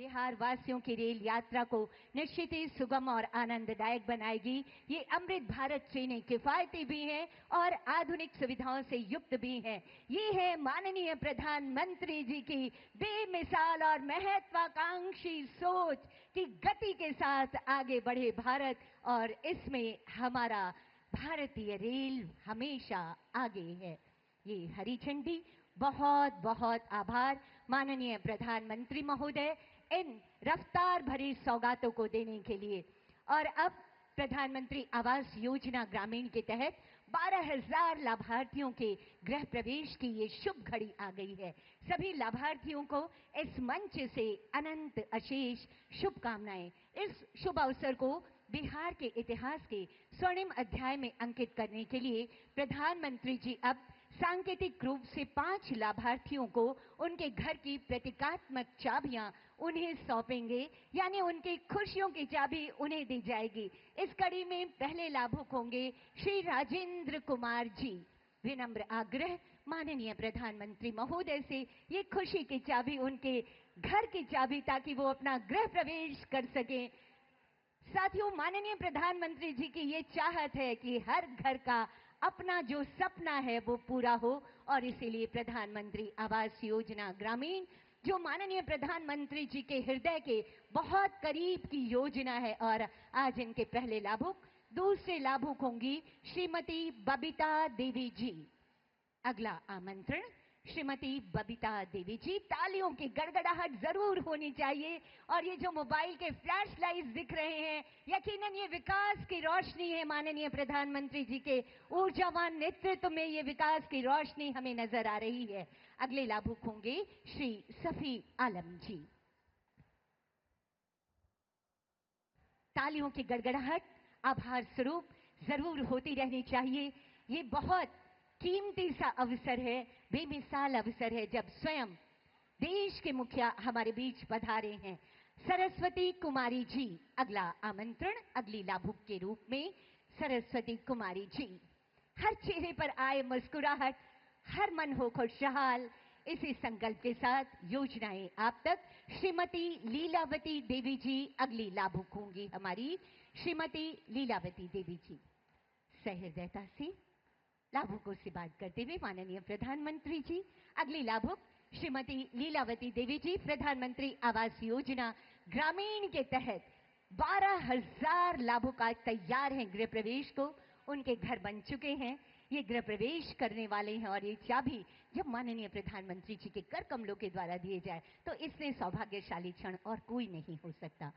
बिहार वासियों की रेल यात्रा को निश्चित ही सुगम और आनंददायक बनाएगी। ये अमृत भारत ट्रेनें किफायती भी हैं और आधुनिक सुविधाओं से युक्त भी हैं। ये है माननीय प्रधानमंत्री जी की बेमिसाल और महत्वाकांक्षी सोच कि गति के साथ आगे बढ़े भारत, और इसमें हमारा भारतीय रेल हमेशा आगे है। ये हरी झंडी, बहुत बहुत आभार माननीय प्रधानमंत्री महोदय इन रफ्तार भरी सौगातों को देने के लिए। और अब प्रधानमंत्री आवास योजना ग्रामीण के तहत 12,000 लाभार्थियों के गृह प्रवेश की ये शुभ घड़ी आ गई है। सभी लाभार्थियों को इस मंच से अनंत अशेष शुभकामनाएं। इस शुभ अवसर को बिहार के इतिहास के स्वर्णिम अध्याय में अंकित करने के लिए प्रधानमंत्री जी अब सांकेतिक रूप से 5 लाभार्थियों को उनके घर की प्रतीकात्मक चाबियां उन्हें सौंपेंगे, यानी उनकी खुशियों की चाबी उन्हें दी जाएगी। इस कड़ी में पहले लाभुक होंगे श्री राजेंद्र कुमार जी। विनम्र आग्रह माननीय प्रधानमंत्री महोदय से ये खुशी की चाबी उनके घर की चाबी, ताकि वो अपना गृह प्रवेश कर सकें। साथियों, माननीय प्रधानमंत्री जी की ये चाहत है कि हर घर का अपना जो सपना है वो पूरा हो, और इसीलिए प्रधानमंत्री आवास योजना ग्रामीण, जो माननीय प्रधानमंत्री जी के हृदय के बहुत करीब की योजना है, और आज इनके पहले लाभुक, दूसरे लाभुक होंगी श्रीमती बबीता देवी जी। अगला आमंत्रण श्रीमती बबीता देवी जी। तालियों की गड़गड़ाहट जरूर होनी चाहिए। और ये जो मोबाइल के फ्लैश लाइट्स दिख रहे हैं, यकीनन ये विकास की रोशनी है। माननीय प्रधानमंत्री जी के ऊर्जावान नेतृत्व में ये विकास की रोशनी हमें नजर आ रही है। अगले लाभुक होंगे श्री सफी आलम जी। तालियों की गड़गड़ाहट आभार स्वरूप जरूर होती रहनी चाहिए। ये बहुत कीमती सा अवसर है, बेमिसाल अवसर है, जब स्वयं देश के मुखिया हमारे बीच पधारे हैं। सरस्वती कुमारी जी, अगला आमंत्रण अगली लाभुक के रूप में सरस्वती कुमारी जी। हर चेहरे पर आए मुस्कुराहट, हर मन हो खुशहाल, इसी संकल्प के साथ योजनाएं आप तक। श्रीमती लीलावती देवी जी अगली लाभुक होंगी हमारी। श्रीमती लीलावती देवी जी सहृदयता से लाभुकों से बात करते हुए माननीय प्रधानमंत्री जी। अगली लाभुक श्रीमती लीलावती देवी जी, प्रधानमंत्री आवास योजना ग्रामीण के तहत 12,000 लाभुक आज तैयार हैं गृह प्रवेश को। उनके घर बन चुके हैं, ये गृह प्रवेश करने वाले हैं। और ये चाबी जब माननीय प्रधानमंत्री जी के कर कमलों के द्वारा दिए जाए तो इससे सौभाग्यशाली क्षण और कोई नहीं हो सकता।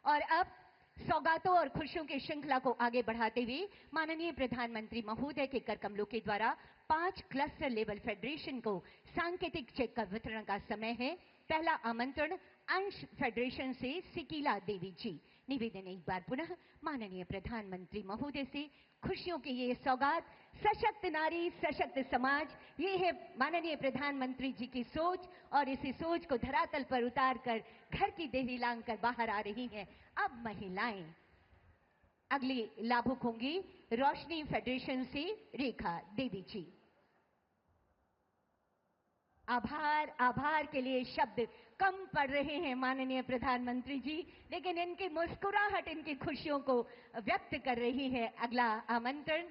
और अब सौगातों और खुशियों की श्रृंखला को आगे बढ़ाते हुए माननीय प्रधानमंत्री महोदय के कर कमलों के द्वारा 5 क्लस्टर लेवल फेडरेशन को सांकेतिक चेक का वितरण का समय है। पहला आमंत्रण अंश फेडरेशन से सिकीला देवी जी। निवेदन एक बार पुनः माननीय प्रधानमंत्री महोदय से खुशियों की ये सौगात, सशक्त नारी सशक्त समाज, ये है माननीय प्रधानमंत्री जी की सोच। और इसी सोच को धरातल पर उतार कर घर की देहरी लांग कर बाहर आ रही हैं अब महिलाएं। अगली लाभुक होंगी रोशनी फेडरेशन से रेखा देवी जी। आभार, आभार के लिए शब्द कम पड़ रहे हैं माननीय प्रधानमंत्री जी, लेकिन इनकी मुस्कुराहट इनकी खुशियों को व्यक्त कर रही है। अगला आमंत्रण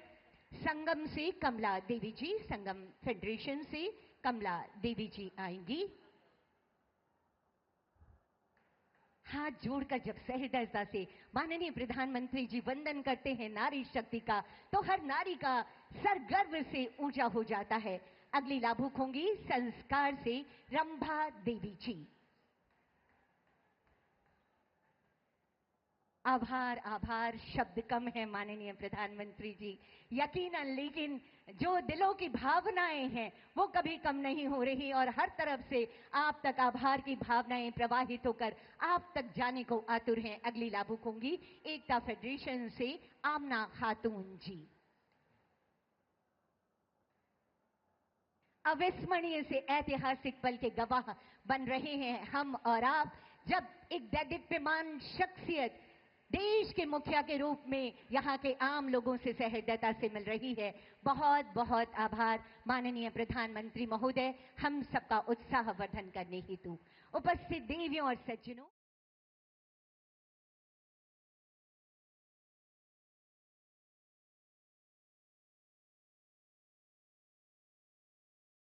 संगम से कमला देवी जी, संगम फेडरेशन से कमला देवी जी आएंगी। हाथ जोड़कर जब सहृदयता से माननीय प्रधानमंत्री जी वंदन करते हैं नारी शक्ति का, तो हर नारी का सर गर्व से ऊंचा हो जाता है। अगली लाभुक होंगी संस्कार से रंभा देवी जी। आभार, आभार शब्द कम है माननीय प्रधानमंत्री जी, यकीनन, लेकिन जो दिलों की भावनाएं हैं वो कभी कम नहीं हो रही। और हर तरफ से आप तक आभार की भावनाएं प्रवाहित होकर आप तक जाने को आतुर हैं। अगली लाभुक होंगी एकता फेडरेशन से आमना खातून जी। अविस्मरणीय से ऐतिहासिक पल के गवाह बन रहे हैं हम और आप, जब एक दैदीप्यमान शख्सियत देश के मुखिया के रूप में यहाँ के आम लोगों से सहृदयता से मिल रही है। बहुत बहुत आभार माननीय प्रधानमंत्री महोदय, हम सबका उत्साह वर्धन करने हेतु। उपस्थित देवियों और सज्जनों,